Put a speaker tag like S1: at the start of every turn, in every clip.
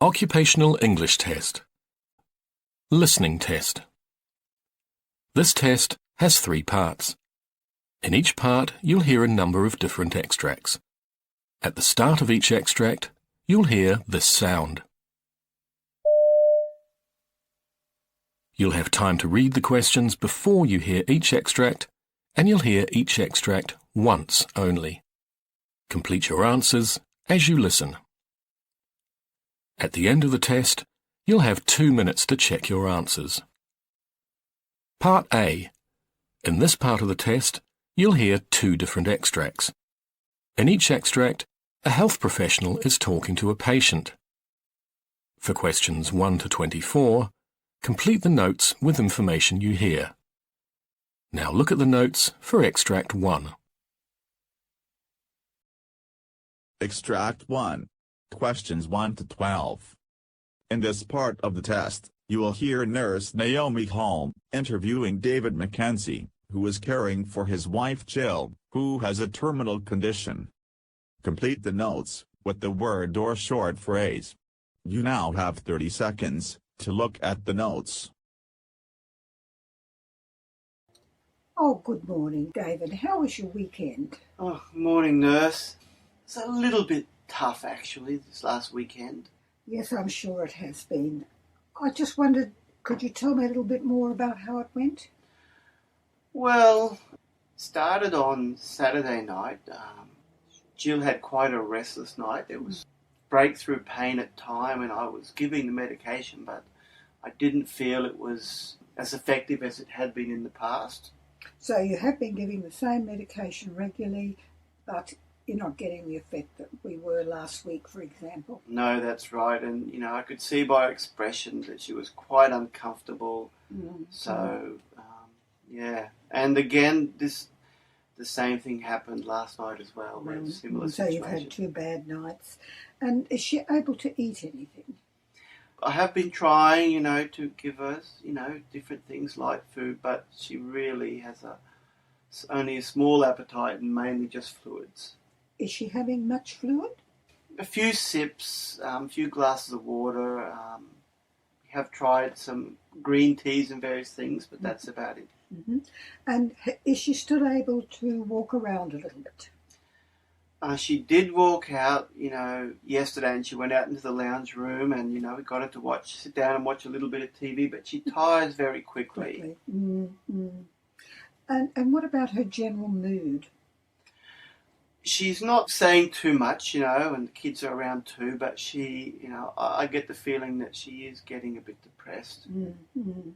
S1: Occupational English Test. Listening Test. This test has 3 parts. In each part, you'll hear a number of different extracts. At the start of each extract, you'll hear this sound. You'll have time to read the questions before you hear each extract, and you'll hear each extract once only. Complete your answers as you listen. At the end of the test, you'll have 2 minutes to check your answers. Part A. In this part of the test, you'll hear 2 different extracts. In each extract, a health professional is talking to a patient. For questions 1 to 24, complete the notes with information you hear. Now look at the notes for Extract 1.
S2: Extract 1. Questions 1 to 12. In this part of the test, you will hear Nurse Naomi Holm interviewing David Mackenzie, who is caring for his wife Jill, who has a terminal condition. Complete the notes with the word or short phrase. You now have 30 seconds to look at the notes.
S3: Oh, good morning, David. How was your weekend?
S4: Oh, morning, nurse. It's a little bit tough, actually, this last weekend.
S3: Yes, I'm sure it has been. I just wondered, could you tell me a little bit more about how it went?
S4: Well, started on Saturday night. Jill had quite a restless night. There was breakthrough pain at time, and I was giving the medication, but I didn't feel it was as effective as it had been in the past.
S3: So you have been giving the same medication regularly, but you're not getting the effect that we were last week, for example.
S4: No, that's right. And, I could see by her expression that she was quite uncomfortable. So, yeah. And again, the same thing happened last night as well. Similar
S3: so
S4: situation.
S3: You've had 2 bad nights. And is she able to eat anything?
S4: I have been trying, to give her, different things like food, but she really has only a small appetite and mainly just fluids.
S3: Is she having much fluid?
S4: A few sips, a few glasses of water. We have tried some green teas and various things, but that's about it.
S3: Mm-hmm. And is she still able to walk around a little bit?
S4: She did walk out, yesterday, and she went out into the lounge room, and, we got her to sit down and watch a little bit of TV, but she tires very quickly.
S3: Mm-hmm. And what about her general mood?
S4: She's not saying too much, and the kids are around too, but she, I get the feeling that she is getting a bit depressed.
S3: Mm-hmm.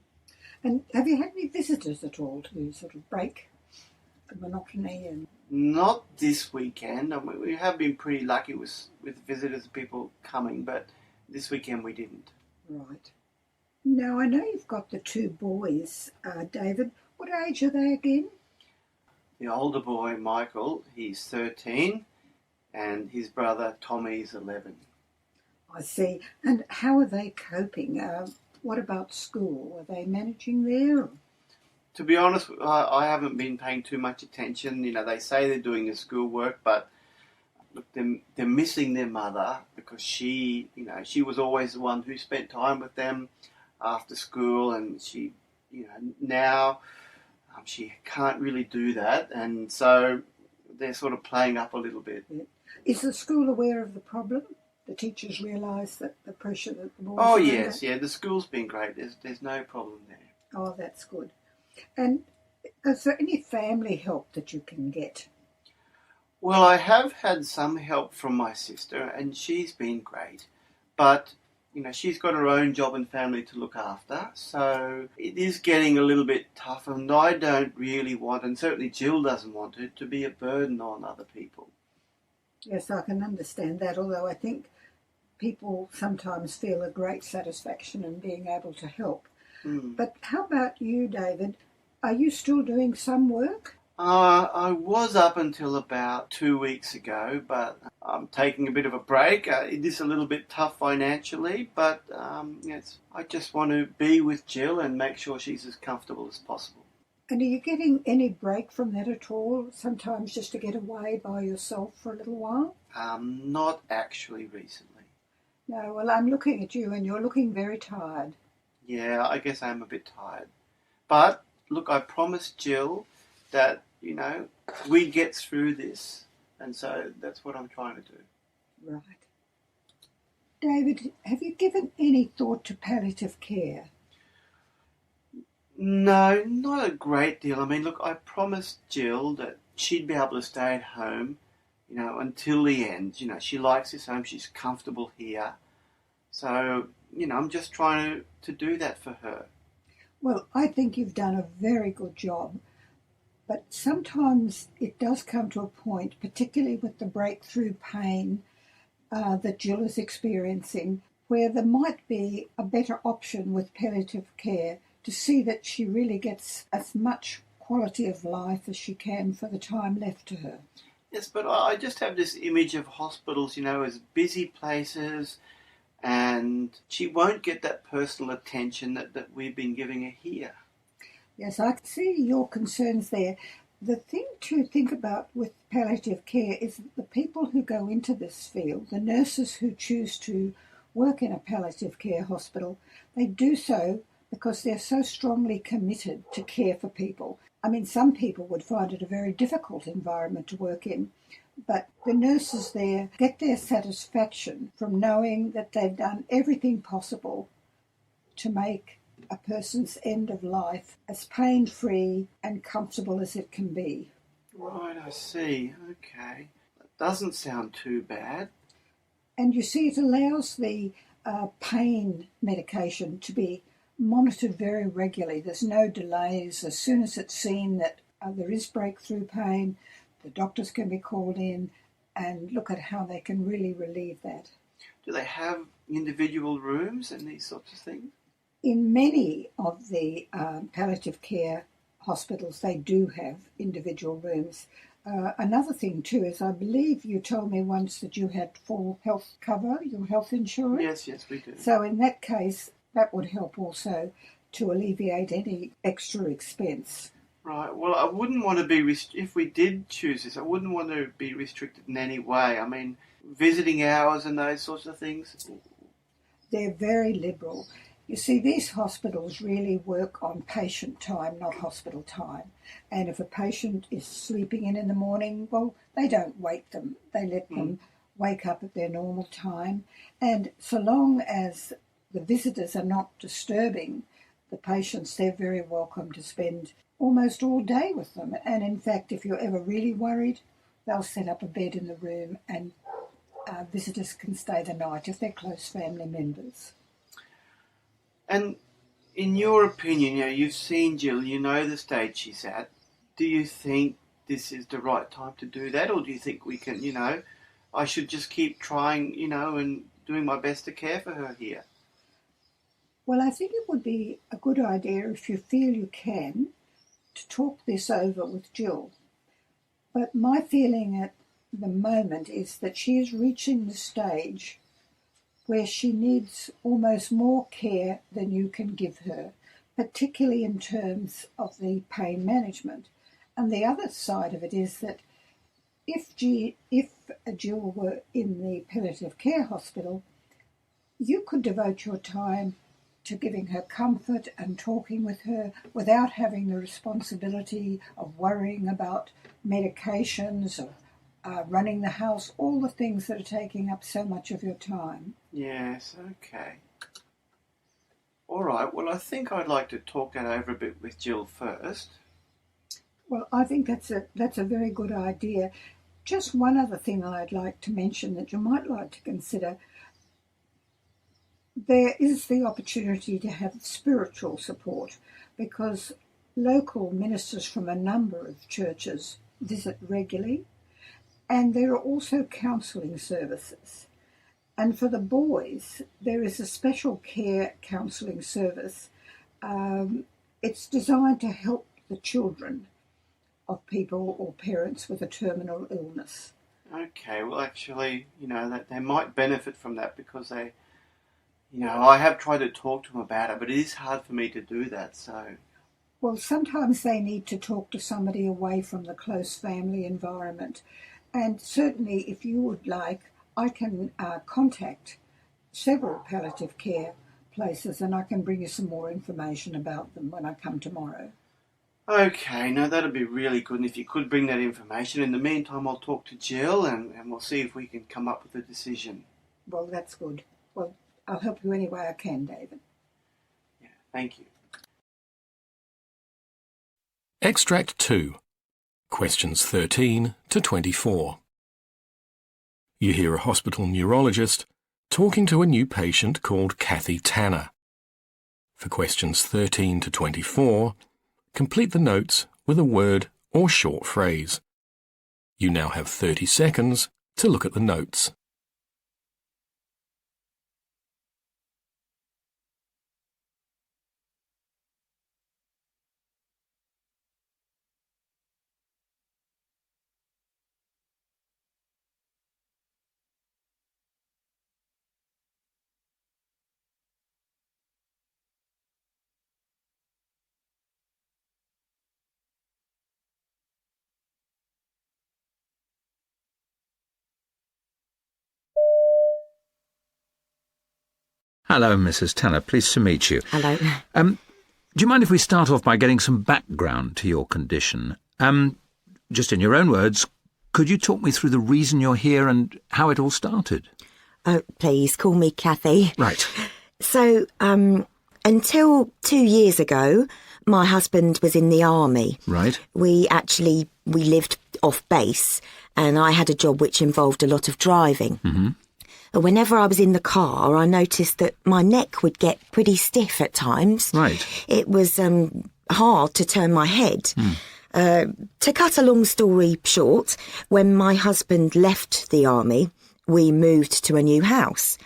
S3: And have you had any visitors at all to sort of break the monotony?
S4: Not this weekend. I mean, we have been pretty lucky with visitors, people coming, but this weekend we didn't.
S3: Right. Now, I know you've got the 2 boys, David. What age are they again?
S4: The older boy, Michael, he's 13, and his brother, Tommy's 11.
S3: I see. And how are they coping? What about school? Are they managing there?
S4: To be honest, I haven't been paying too much attention. They say they're doing their schoolwork, but look, they're missing their mother because she was always the one who spent time with them after school, and she, now she can't really do that, and so they're sort of playing up a little bit.
S3: Is the school aware of the problem? The teachers realise that the pressure that the boys...
S4: Oh, yes, yeah, the school's been great. There's no problem there.
S3: Oh, that's good. And is there any family help that you can get?
S4: Well, I have had some help from my sister, and she's been great. But, she's got her own job and family to look after, so it is getting a little bit tough, and I don't really want, and certainly Jill doesn't want it, to be a burden on other people.
S3: Yes, I can understand that, although I think people sometimes feel a great satisfaction in being able to help. But how about you, David? Are you still doing some work?
S4: I was up until about 2 weeks ago, but I'm taking a bit of a break. It is a little bit tough financially, but I just want to be with Jill and make sure she's as comfortable as possible.
S3: And are you getting any break from that at all? Sometimes just to get away by yourself for a little while?
S4: Not actually recently.
S3: No, well, I'm looking at you and you're looking very tired.
S4: Yeah, I guess I am a bit tired. But, look, I promised Jill that, we get through this. And so that's what I'm trying to do.
S3: Right. David, have you given any thought to palliative care?
S4: No, not a great deal. I mean, look, I promised Jill that she'd be able to stay at home, until the end. She likes this home. She's comfortable here. So, I'm just trying to do that for her.
S3: Well, I think you've done a very good job. But sometimes it does come to a point, particularly with the breakthrough pain that Jill is experiencing, where there might be a better option with palliative care to see that she really gets as much quality of life as she can for the time left to her.
S4: Yes, but I just have this image of hospitals, as busy places, and she won't get that personal attention that we've been giving her here.
S3: Yes, I can see your concerns there. The thing to think about with palliative care is that the people who go into this field, the nurses who choose to work in a palliative care hospital, they do so because they're so strongly committed to care for people. I mean, some people would find it a very difficult environment to work in, but the nurses there get their satisfaction from knowing that they've done everything possible to make a person's end of life as pain-free and comfortable as it can be.
S4: Right, I see. Okay. That doesn't sound too bad.
S3: And you see, it allows the pain medication to be monitored very regularly. There's no delays. As soon as it's seen that there is breakthrough pain, the doctors can be called in and look at how they can really relieve that.
S4: Do they have individual rooms and these sorts of things?
S3: In many of the palliative care hospitals, they do have individual rooms. Another thing too is I believe you told me once that you had full health cover, your health insurance.
S4: Yes, we do.
S3: So in that case, that would help also to alleviate any extra expense.
S4: Right. Well, I wouldn't want to be if we did choose this, I wouldn't want to be restricted in any way. I mean, visiting hours and those sorts of things.
S3: They're very liberal. You see, these hospitals really work on patient time, not hospital time. And if a patient is sleeping in the morning, well, they don't wake them. They let them wake up at their normal time. And so long as the visitors are not disturbing the patients, they're very welcome to spend almost all day with them. And in fact, if you're ever really worried, they'll set up a bed in the room and visitors can stay the night if they're close family members.
S4: And in your opinion, you've seen Jill, you know the stage she's at. Do you think this is the right time to do that? Or do you think we can, I should just keep trying, and doing my best to care for her here?
S3: Well, I think it would be a good idea, if you feel you can, to talk this over with Jill. But my feeling at the moment is that she is reaching the stage where she needs almost more care than you can give her, particularly in terms of the pain management. And the other side of it is that if Jill were in the palliative care hospital, you could devote your time to giving her comfort and talking with her without having the responsibility of worrying about medications or running the house, all the things that are taking up so much of your time.
S4: Yes, okay. All right, well, I think I'd like to talk that over a bit with Jill first.
S3: Well, I think that's a very good idea. Just one other thing I'd like to mention that you might like to consider. There is the opportunity to have spiritual support because local ministers from a number of churches visit regularly, and there are also counselling services. And for the boys, there is a special care counselling service. It's designed to help the children of people or parents with a terminal illness.
S4: Okay, well, actually, that they might benefit from that because they, I have tried to talk to them about it, but it is hard for me to do that, so...
S3: Well, sometimes they need to talk to somebody away from the close family environment. And certainly, if you would like, I can contact several palliative care places, and I can bring you some more information about them when I come tomorrow.
S4: Okay, no, that'd be really good. And if you could bring that information. In the meantime, I'll talk to Jill and we'll see if we can come up with a decision.
S3: Well, that's good. Well, I'll help you any way I can, David.
S4: Yeah, thank you.
S1: Extract 2. Questions 13 to 24. You hear a hospital neurologist talking to a new patient called Kathy Tanner. For questions 13 to 24, complete the notes with a word or short phrase. You now have 30 seconds to look at the notes.
S5: Hello, Mrs. Tanner. Pleased to meet you.
S6: Hello.
S5: Do you mind if we start off by getting some background to your condition? Just in your own words, could you talk me through the reason you're here and how it all started?
S6: Oh, please, call me Kathy.
S5: Right.
S6: So, until 2 years ago, my husband was in the army.
S5: Right.
S6: We lived off base, and I had a job which involved a lot of driving.
S5: Mm-hmm.
S6: Whenever I was in the car, I noticed that my neck would get pretty stiff at times.
S5: Right.
S6: It was hard to turn my head. To cut a long story short, when my husband left the army, we moved to a new house.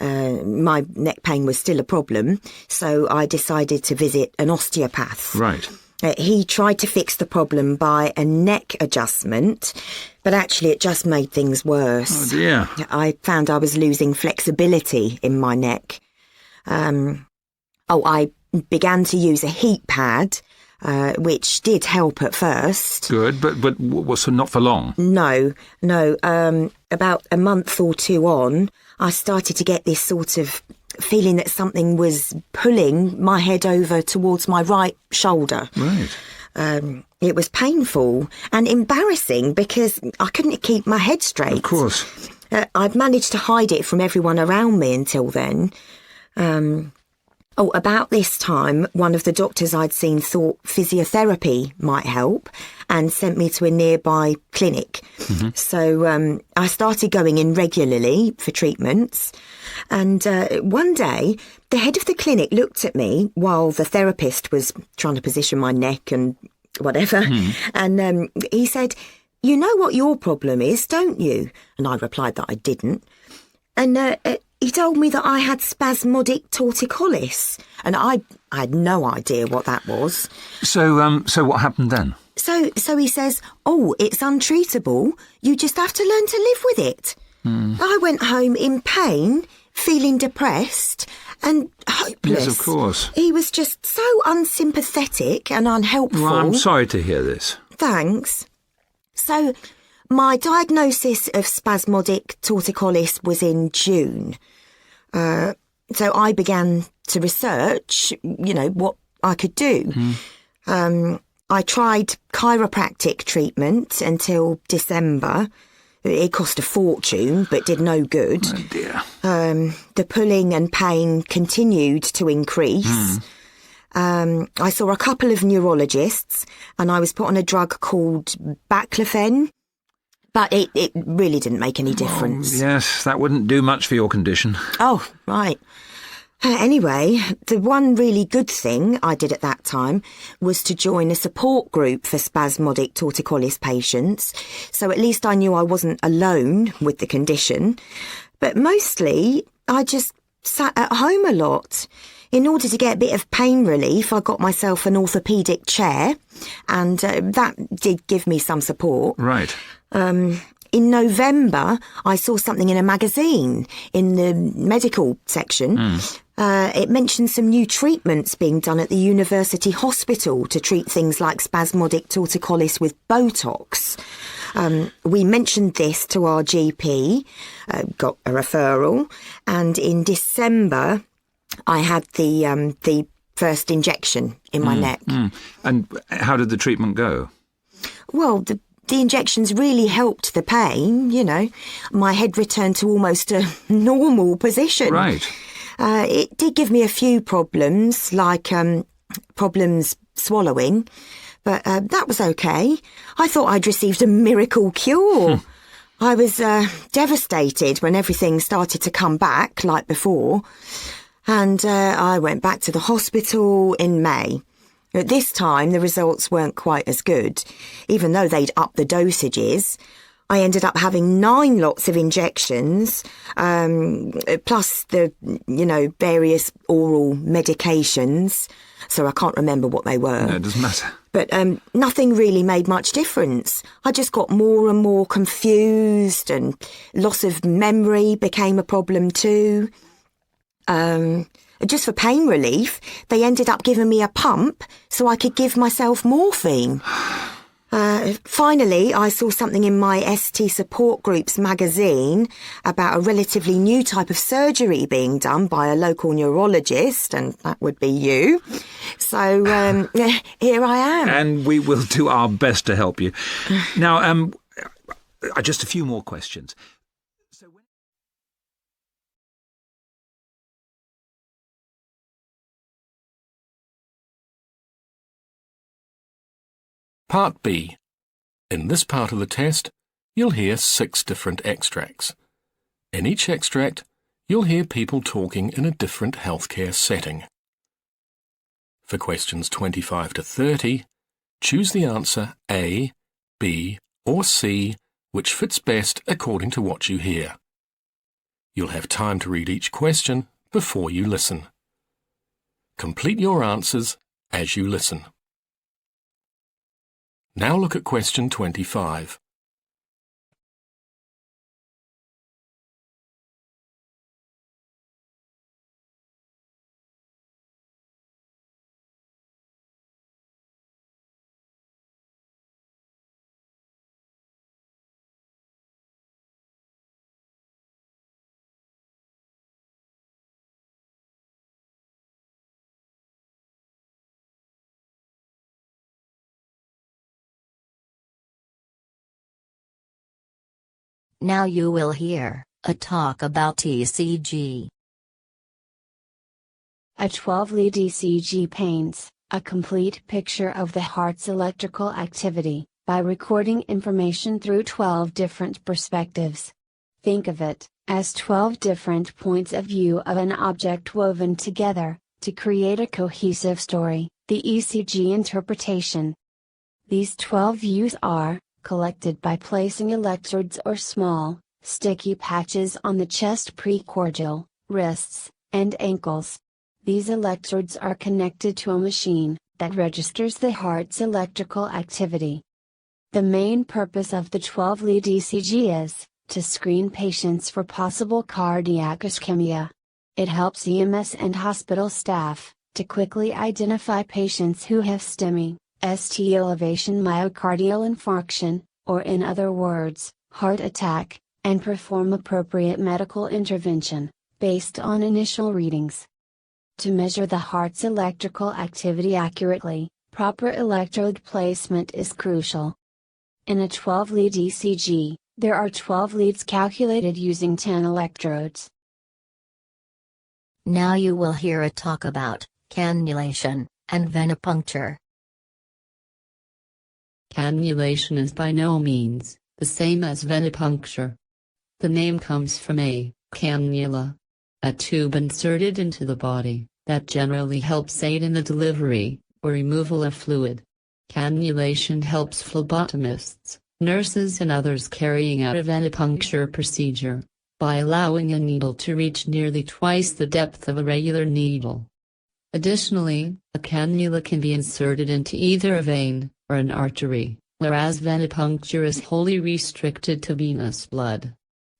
S6: My neck pain was still a problem, so I decided to visit an osteopath.
S5: Right.
S6: He tried to fix the problem by a neck adjustment, but actually it just made things worse.
S5: Oh, dear.
S6: I found I was losing flexibility in my neck. I began to use a heat pad, which did help at first.
S5: Good, but so not for long?
S6: No. About a month or two on, I started to get this sort of feeling that something was pulling my head over towards my right shoulder.
S5: Right.
S6: It was painful and embarrassing because I couldn't keep my head straight.
S5: Of course.
S6: I'd managed to hide it from everyone around me until then. About this time, one of the doctors I'd seen thought physiotherapy might help and sent me to a nearby clinic. Mm-hmm. So I started going in regularly for treatments. And one day, the head of the clinic looked at me while the therapist was trying to position my neck and whatever. And he said, "You know what your problem is, don't you?" And I replied that I didn't. And he told me that I had spasmodic torticollis, and I had no idea what that was.
S5: So what happened then?
S6: So he says, "Oh, it's untreatable. You just have to learn to live with it." I went home in pain, feeling depressed and hopeless.
S5: Yes, of course.
S6: He was just so unsympathetic and unhelpful.
S5: Well, I'm sorry to hear this.
S6: Thanks. So my diagnosis of spasmodic torticollis was in June. So I began to research, what I could do. I tried chiropractic treatment until December. It cost a fortune, but did no good.
S5: Oh, dear.
S6: The pulling and pain continued to increase. I saw a couple of neurologists, and I was put on a drug called baclofen. But it really didn't make any difference.
S5: Yes, that wouldn't do much for your condition.
S6: Oh, right. Anyway, the one really good thing I did at that time was to join a support group for spasmodic torticollis patients, so at least I knew I wasn't alone with the condition. But mostly, I just sat at home a lot. In order to get a bit of pain relief, I got myself an orthopaedic chair, and that did give me some support.
S5: Right.
S6: In November, I saw something in a magazine in the medical section. It mentioned some new treatments being done at the university hospital to treat things like spasmodic torticollis with Botox. We mentioned this to our GP, got a referral, and in December I had the first injection in my neck.
S5: And how did the treatment go?
S6: Well, the injections really helped the pain, you know. My head returned to almost a normal position.
S5: Right.
S6: It did give me a few problems, like problems swallowing, but that was okay. I thought I'd received a miracle cure. I was devastated when everything started to come back like before, and I went back to the hospital in May. At this time, the results weren't quite as good, even though they'd upped the dosages. I ended up having 9 lots of injections, plus the, various oral medications. So I can't remember what they were.
S5: No, it doesn't matter.
S6: But nothing really made much difference. I just got more and more confused, and loss of memory became a problem too. Just for pain relief, they ended up giving me a pump so I could give myself morphine. Finally, I saw something in my ST Support Group's magazine about a relatively new type of surgery being done by a local neurologist, and that would be you. So here I am.
S5: And we will do our best to help you. Now, just a few more questions.
S1: Part B. In this part of the test, you'll hear 6 different extracts. In each extract, you'll hear people talking in a different healthcare setting. For questions 25 to 30, choose the answer A, B, or C, which fits best according to what you hear. You'll have time to read each question before you listen. Complete your answers as you listen. Now look at question 25.
S7: Now you will hear a talk about ECG. A 12-lead ECG paints a complete picture of the heart's electrical activity by recording information through 12 different perspectives. Think of it as 12 different points of view of an object woven together to create a cohesive story, the ECG interpretation. These 12 views are collected by placing electrodes or small, sticky patches on the chest precordial, wrists, and ankles. These electrodes are connected to a machine that registers the heart's electrical activity. The main purpose of the 12-lead ECG is to screen patients for possible cardiac ischemia. It helps EMS and hospital staff to quickly identify patients who have STEMI, ST elevation myocardial infarction, or in other words, heart attack, and perform appropriate medical intervention, based on initial readings. To measure the heart's electrical activity accurately, proper electrode placement is crucial. In a 12-lead ECG, there are 12 leads calculated using 10 electrodes.
S8: Now you will hear a talk about cannulation and venipuncture.
S9: Cannulation is by no means the same as venipuncture. The name comes from a cannula, a tube inserted into the body that generally helps aid in the delivery or removal of fluid. Cannulation helps phlebotomists, nurses, and others carrying out a venipuncture procedure by allowing a needle to reach nearly twice the depth of a regular needle. Additionally, a cannula can be inserted into either a vein or an artery, whereas venipuncture is wholly restricted to venous blood.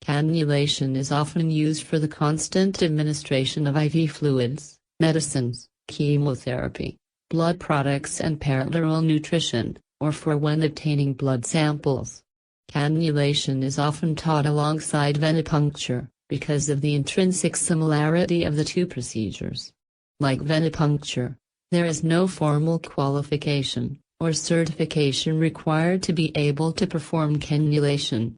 S9: Cannulation is often used for the constant administration of IV fluids, medicines, chemotherapy, blood products, and parenteral nutrition, or for when obtaining blood samples. Cannulation is often taught alongside venipuncture, because of the intrinsic similarity of the two procedures. Like venipuncture, there is no formal qualification or certification required to be able to perform cannulation.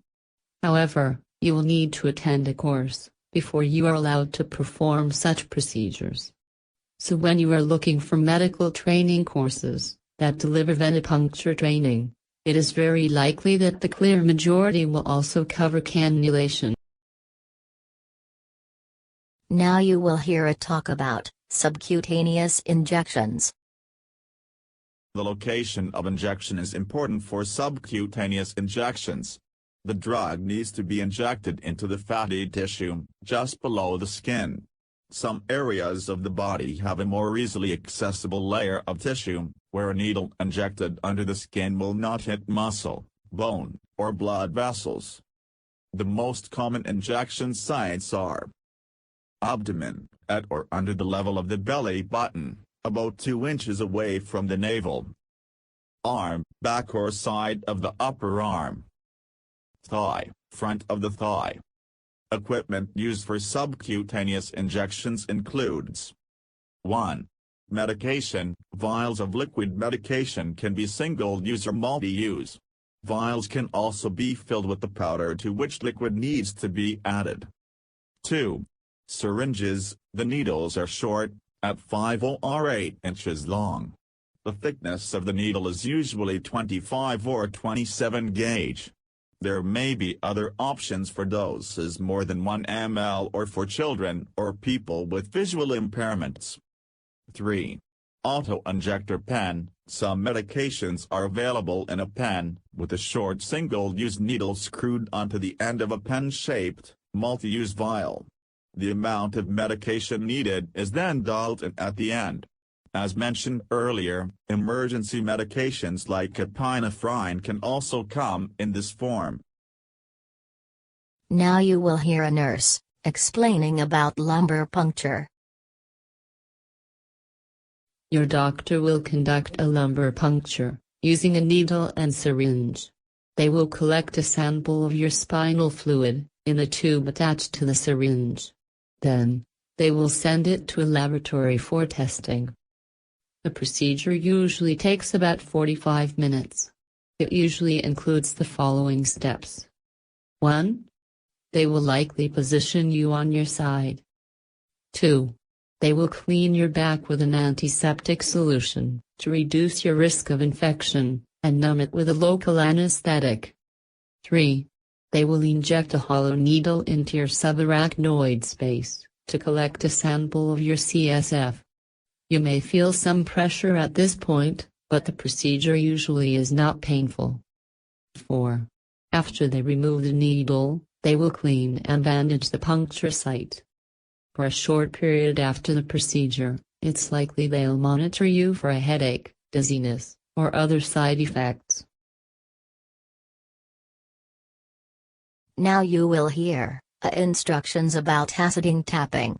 S9: However, you will need to attend a course before you are allowed to perform such procedures. So when you are looking for medical training courses that deliver venipuncture training, it is very likely that the clear majority will also cover cannulation.
S8: Now you will hear a talk about subcutaneous injections.
S2: The location of injection is important for subcutaneous injections. The drug needs to be injected into the fatty tissue, just below the skin. Some areas of the body have a more easily accessible layer of tissue, where a needle injected under the skin will not hit muscle, bone, or blood vessels. The most common injection sites are abdomen, at or under the level of the belly button, about 2 inches away from the navel. Arm, back or side of the upper arm. Thigh, front of the thigh. Equipment used for subcutaneous injections includes 1. Medication. Vials of liquid medication can be single-use or multi-use. Vials can also be filled with the powder to which liquid needs to be added. 2. Syringes. The needles are short, at 5 or 8 inches long. The thickness of the needle is usually 25 or 27 gauge. There may be other options for doses more than 1 ml or for children or people with visual impairments. 3. Auto-injector pen. Some medications are available in a pen, with a short single-use needle screwed onto the end of a pen-shaped, multi-use vial. The amount of medication needed is then dialed in at the end. As mentioned earlier, emergency medications like epinephrine can also come in this form.
S8: Now you will hear a nurse explaining about lumbar puncture.
S9: Your doctor will conduct a lumbar puncture, using a needle and syringe. They will collect a sample of your spinal fluid, in a tube attached to the syringe. Then, they will send it to a laboratory for testing. The procedure usually takes about 45 minutes. It usually includes the following steps. 1. They will likely position you on your side. 2. They will clean your back with an antiseptic solution, to reduce your risk of infection, and numb it with a local anesthetic. 3. They will inject a hollow needle into your subarachnoid space, to collect a sample of your CSF. You may feel some pressure at this point, but the procedure usually is not painful. 4. After they remove the needle, they will clean and bandage the puncture site. For a short period after the procedure, it's likely they'll monitor you for a headache, dizziness, or other side effects.
S8: Now you will hear instructions about acid tapping.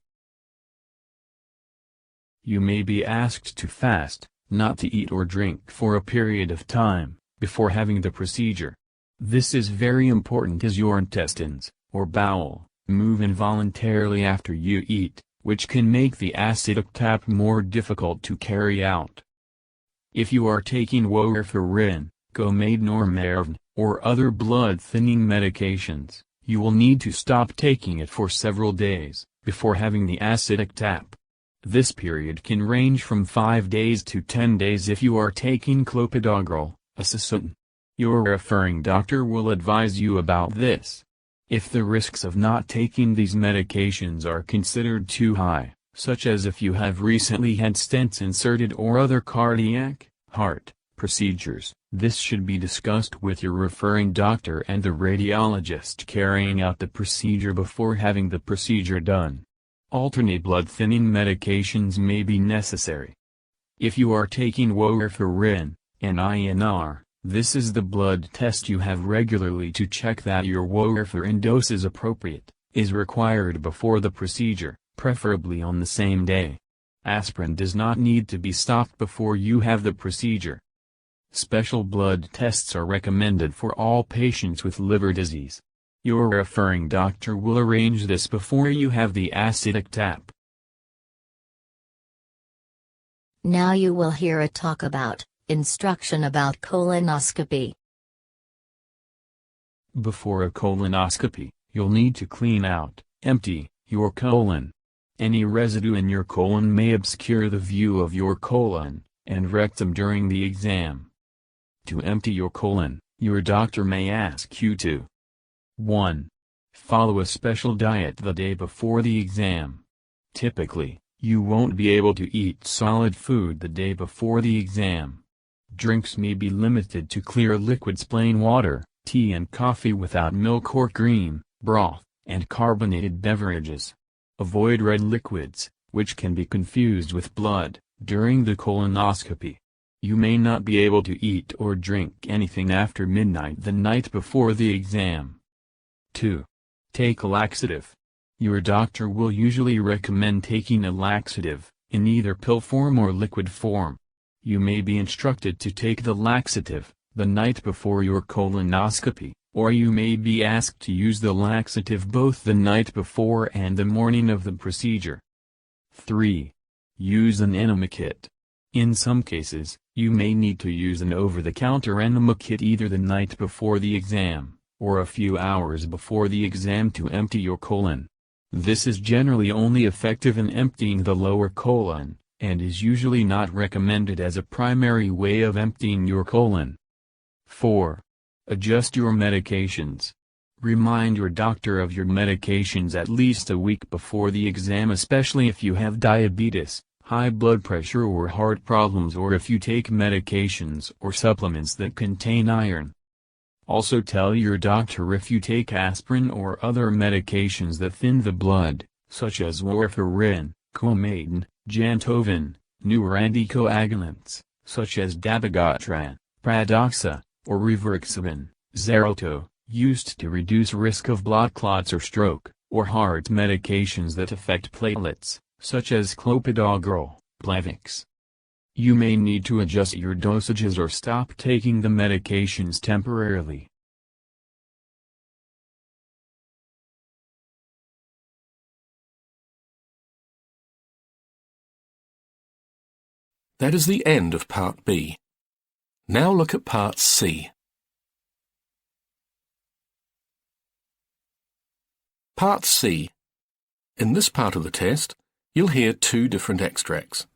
S10: You may be asked to fast, not to eat or drink for a period of time, before having the procedure. This is very important as your intestines, or bowel, move involuntarily after you eat, which can make the acidic tap more difficult to carry out. If you are taking warfarin, Gomade Normarvin, or other blood-thinning medications, you will need to stop taking it for several days, before having the acidic tap. This period can range from 5 days to 10 days if you are taking clopidogrel, a Susotin. Your referring doctor will advise you about this. If the risks of not taking these medications are considered too high, such as if you have recently had stents inserted or other cardiac, heart, procedures, this should be discussed with your referring doctor and the radiologist carrying out the procedure before having the procedure done. Alternate blood-thinning medications may be necessary. If you are taking warfarin, an INR, this is the blood test you have regularly to check that your warfarin dose is appropriate, is required before the procedure, preferably on the same day. Aspirin does not need to be stopped before you have the procedure. Special blood tests are recommended for all patients with liver disease. Your referring doctor will arrange this before you have the acidic tap.
S8: Now you will hear a talk about instruction about colonoscopy.
S10: Before a colonoscopy, you'll need to clean out, empty, your colon. Any residue in your colon may obscure the view of your colon and rectum during the exam. To empty your colon, your doctor may ask you to 1. Follow a special diet the day before the exam. Typically, you won't be able to eat solid food the day before the exam. Drinks may be limited to clear liquids, plain water, tea and coffee without milk or cream, broth, and carbonated beverages. Avoid red liquids, which can be confused with blood, during the colonoscopy. You may not be able to eat or drink anything after midnight the night before the exam. 2. Take a laxative. Your doctor will usually recommend taking a laxative, in either pill form or liquid form. You may be instructed to take the laxative the night before your colonoscopy, or you may be asked to use the laxative both the night before and the morning of the procedure. 3. Use an enema kit. In some cases, you may need to use an over-the-counter enema kit either the night before the exam, or a few hours before the exam to empty your colon. This is generally only effective in emptying the lower colon, and is usually not recommended as a primary way of emptying your colon. 4. Adjust your medications. Remind your doctor of your medications at least a week before the exam, especially if you have diabetes, high blood pressure or heart problems, or if you take medications or supplements that contain iron. Also tell your doctor if you take aspirin or other medications that thin the blood, such as warfarin, Coumadin, Jantoven, newer anticoagulants, such as dabigatran, Pradoxa, or rivaroxaban, Xarelto, used to reduce risk of blood clots or stroke, or heart medications that affect platelets, such as clopidogrel, Plavix. You may need to adjust your dosages or stop taking the medications temporarily.
S1: That is the end of Part B. Now look at Part C. Part C. In this part of the test, you'll hear two different extracts.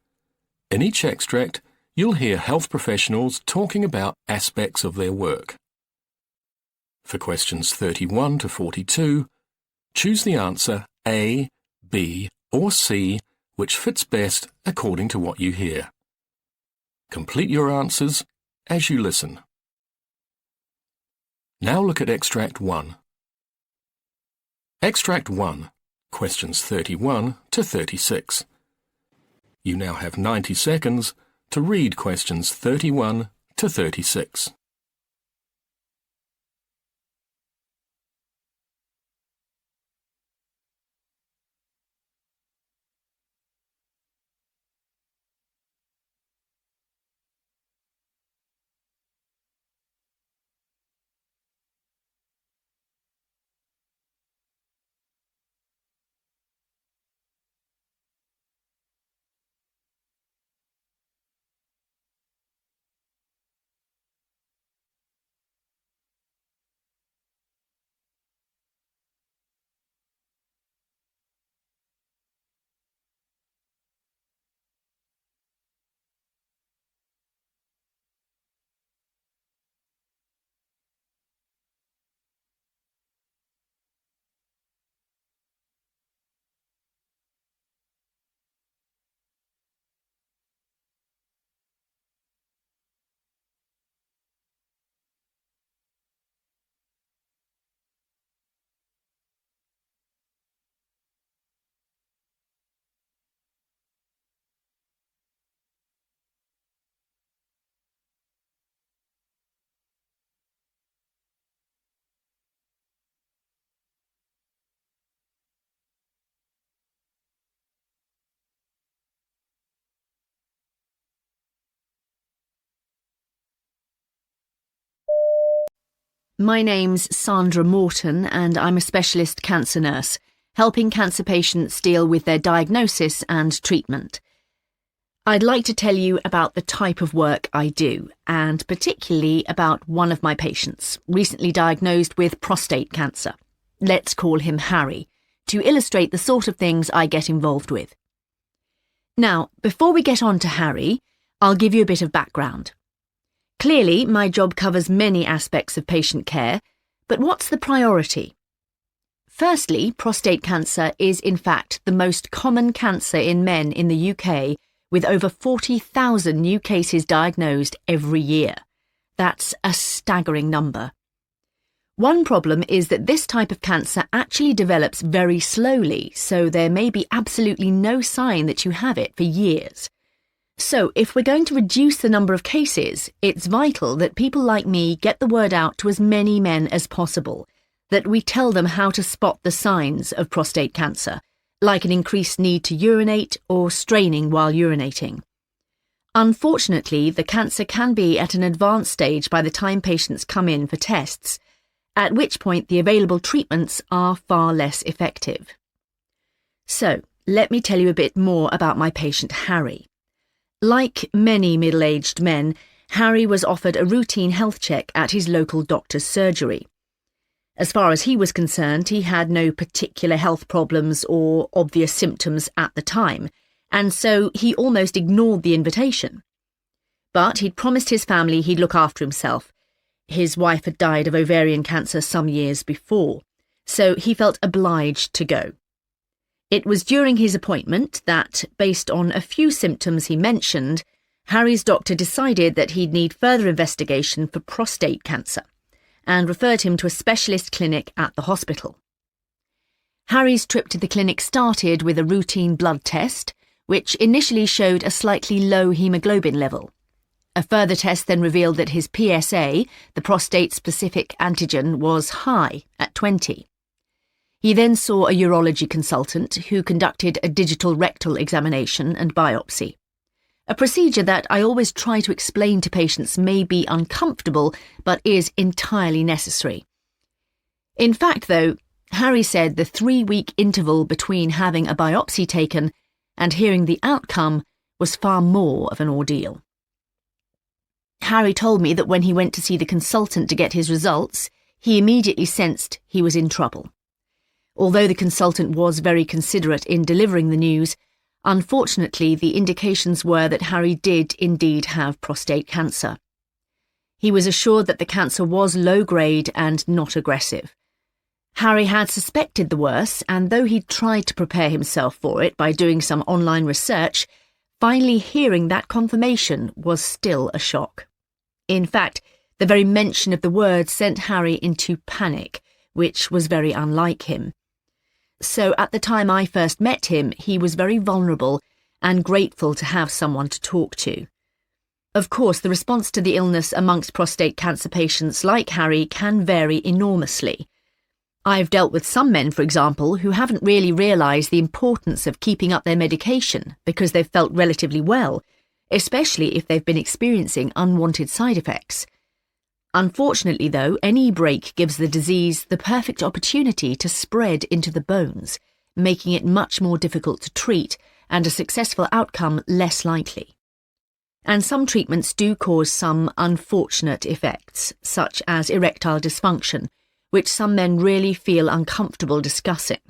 S1: In each extract, you'll hear health professionals talking about aspects of their work. For questions 31 to 42, choose the answer A, B, or C, which fits best according to what you hear. Complete your answers as you listen. Now look at Extract 1. Extract 1, questions 31 to 36. You now have 90 seconds to read questions 31 to 36.
S11: My name's Sandra Morton and I'm a specialist cancer nurse, helping cancer patients deal with their diagnosis and treatment. I'd like to tell you about the type of work I do, and particularly about one of my patients, recently diagnosed with prostate cancer. Let's call him Harry, to illustrate the sort of things I get involved with. Now, before we get on to Harry, I'll give you a bit of background. Clearly, my job covers many aspects of patient care, but what's the priority? Firstly, prostate cancer is in fact the most common cancer in men in the UK, with over 40,000 new cases diagnosed every year. That's a staggering number. One problem is that this type of cancer actually develops very slowly, so there may be absolutely no sign that you have it for years. So, if we're going to reduce the number of cases, it's vital that people like me get the word out to as many men as possible, that we tell them how to spot the signs of prostate cancer, like an increased need to urinate or straining while urinating. Unfortunately, the cancer can be at an advanced stage by the time patients come in for tests, at which point the available treatments are far less effective. So, let me tell you a bit more about my patient Harry. Like many middle-aged men, Harry was offered a routine health check at his local doctor's surgery. As far as he was concerned, he had no particular health problems or obvious symptoms at the time, and so he almost ignored the invitation. But he'd promised his family he'd look after himself. His wife had died of ovarian cancer some years before, so he felt obliged to go. It was during his appointment that, based on a few symptoms he mentioned, Harry's doctor decided that he'd need further investigation for prostate cancer, and referred him to a specialist clinic at the hospital. Harry's trip to the clinic started with a routine blood test, which initially showed a slightly low haemoglobin level. A further test then revealed that his PSA, the prostate-specific antigen, was high at 20. He then saw a urology consultant who conducted a digital rectal examination and biopsy. A procedure that I always try to explain to patients may be uncomfortable, but is entirely necessary. In fact, though, Harry said the 3-week interval between having a biopsy taken and hearing the outcome was far more of an ordeal. Harry told me that when he went to see the consultant to get his results, he immediately sensed he was in trouble. Although the consultant was very considerate in delivering the news, unfortunately the indications were that Harry did indeed have prostate cancer. He was assured that the cancer was low-grade and not aggressive. Harry had suspected the worst, and though he'd tried to prepare himself for it by doing some online research, finally hearing that confirmation was still a shock. In fact, the very mention of the word sent Harry into panic, which was very unlike him. So at the time I first met him, he was very vulnerable and grateful to have someone to talk to. Of course, the response to the illness amongst prostate cancer patients like Harry can vary enormously. I've dealt with some men, for example, who haven't really realised the importance of keeping up their medication because they've felt relatively well, especially if they've been experiencing unwanted side effects. Unfortunately, though, any break gives the disease the perfect opportunity to spread into the bones, making it much more difficult to treat and a successful outcome less likely. And some treatments do cause some unfortunate effects, such as erectile dysfunction, which some men really feel uncomfortable discussing,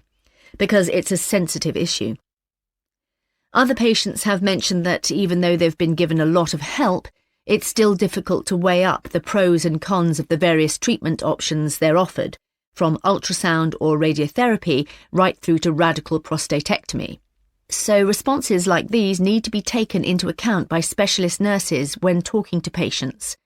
S11: because it's a sensitive issue. Other patients have mentioned that even though they've been given a lot of help, it's still difficult to weigh up the pros and cons of the various treatment options they're offered, from ultrasound or radiotherapy right through to radical prostatectomy. So responses like these need to be taken into account by specialist nurses when talking to patients.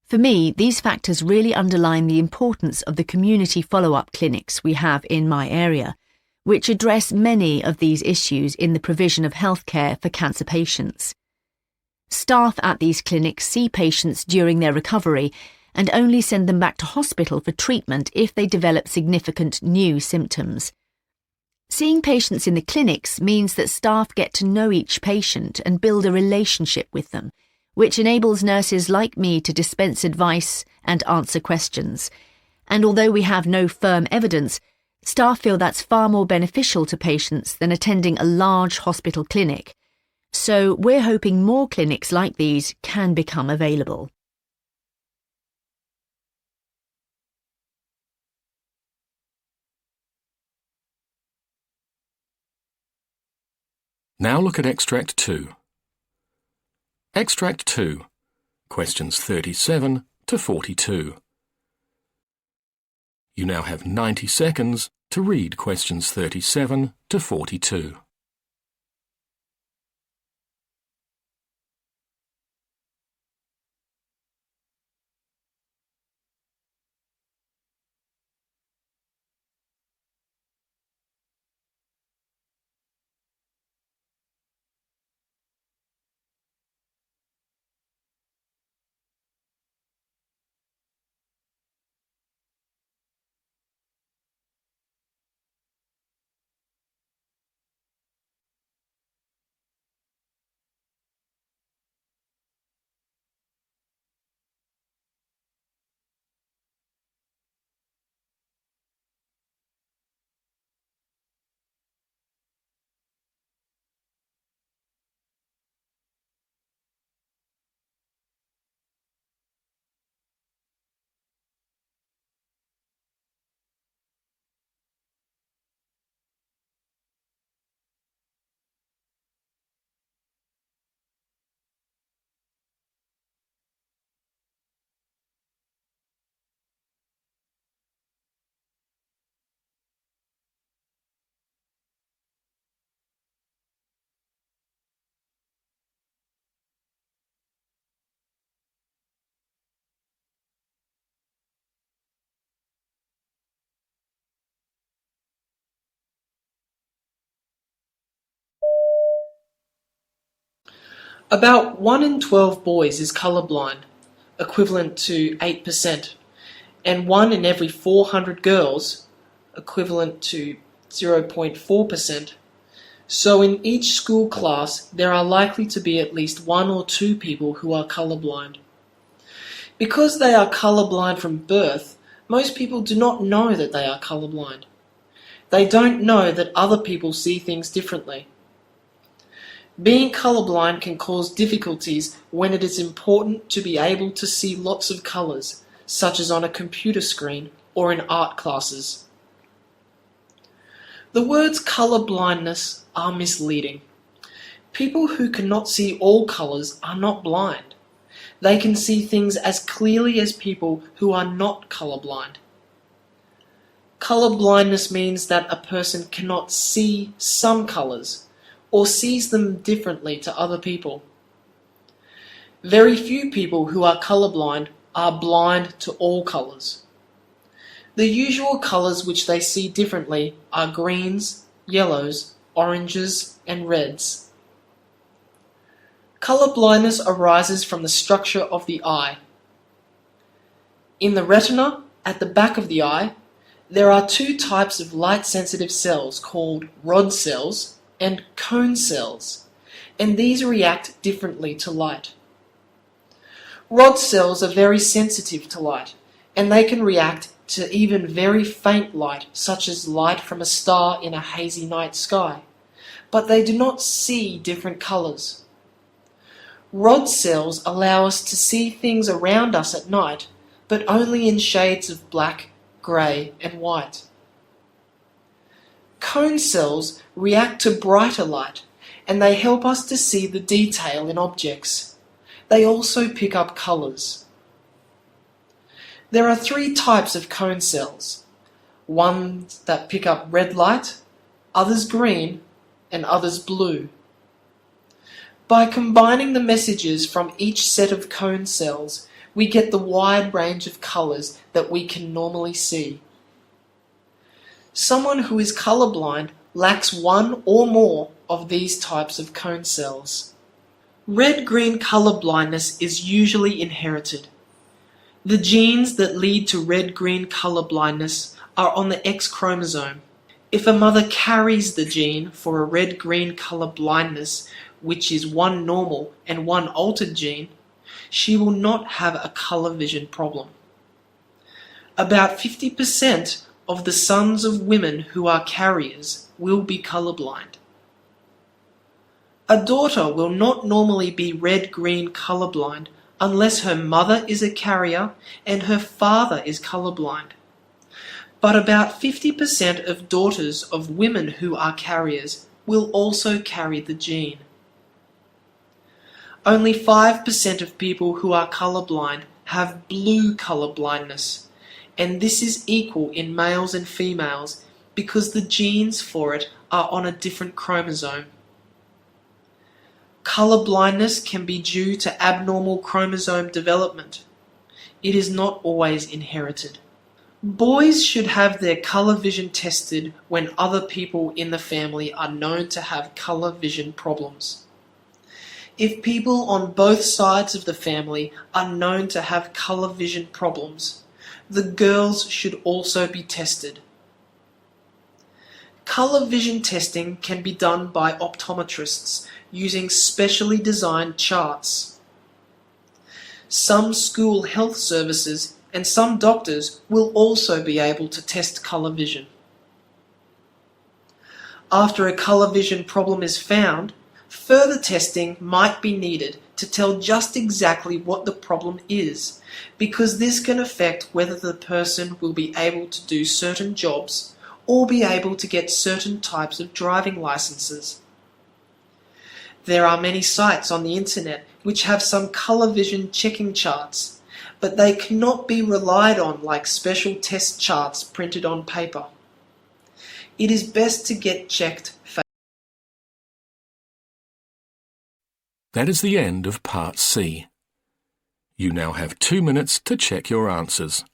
S11: For me, these factors really underline the importance of the community follow-up clinics we have in my area, which address many of these issues in the provision of healthcare for cancer patients. Staff at these clinics see patients during their recovery and only send them back to hospital for treatment if they develop significant new symptoms. Seeing patients in the clinics means that staff get to know each patient and build a relationship with them, which enables nurses like me to dispense advice and answer questions. And although we have no firm evidence, staff feel that's far more beneficial to patients than attending a large hospital clinic. So we're hoping more clinics like these can become available.
S1: Now look at Extract 2. Extract 2, questions 37 to 42. You now have 90 seconds to read questions 37 to 42.
S12: About 1 in 12 boys is colourblind, equivalent to 8%, and 1 in every 400 girls, equivalent to 0.4%. So in each school class, there are likely to be at least 1 or 2 people who are colourblind. Because they are colourblind from birth, most people do not know that they are colourblind. They don't know that other people see things differently. Being colourblind can cause difficulties when it is important to be able to see lots of colours, such as on a computer screen or in art classes. The words colour blindness are misleading. People who cannot see all colours are not blind. They can see things as clearly as people who are not colourblind. Colour blindness means that a person cannot see some colours, or sees them differently to other people. Very few people who are colourblind are blind to all colours. The usual colours which they see differently are greens, yellows, oranges, and reds. Colour blindness arises from the structure of the eye. In the retina, at the back of the eye, there are 2 types of light-sensitive cells called rod cells and cone cells, and these react differently to light. Rod cells are very sensitive to light, and they can react to even very faint light, such as light from a star in a hazy night sky, but they do not see different colours. Rod cells allow us to see things around us at night, but only in shades of black, grey, and white. Cone cells react to brighter light, and they help us to see the detail in objects. They also pick up colours. There are 3 types of cone cells, ones that pick up red light, others green, and others blue. By combining the messages from each set of cone cells, we get the wide range of colours that we can normally see. Someone who is colourblind lacks 1 or more of these types of cone cells. Red-green colour blindness is usually inherited. The genes that lead to red-green colour blindness are on the X chromosome. If a mother carries the gene for a red-green colour blindness, which is 1 normal and 1 altered gene, she will not have a colour vision problem. About 50% of the sons of women who are carriers will be colourblind. A daughter will not normally be red-green colourblind unless her mother is a carrier and her father is colourblind. But about 50% of daughters of women who are carriers will also carry the gene. Only 5% of people who are colourblind have blue colour blindness, and this is equal in males and females because the genes for it are on a different chromosome. Colour blindness can be due to abnormal chromosome development. It is not always inherited. Boys should have their colour vision tested when other people in the family are known to have colour vision problems. If people on both sides of the family are known to have colour vision problems, the girls should also be tested. Colour vision testing can be done by optometrists using specially designed charts. Some school health services and some doctors will also be able to test colour vision. After a colour vision problem is found, further testing might be needed to tell just exactly what the problem is, because this can affect whether the person will be able to do certain jobs or be able to get certain types of driving licenses. There are many sites on the internet which have some colour vision checking charts, but they cannot be relied on like special test charts printed on paper. It is best to get checked for.
S1: That is the end of Part C. You now have 2 minutes to check your answers.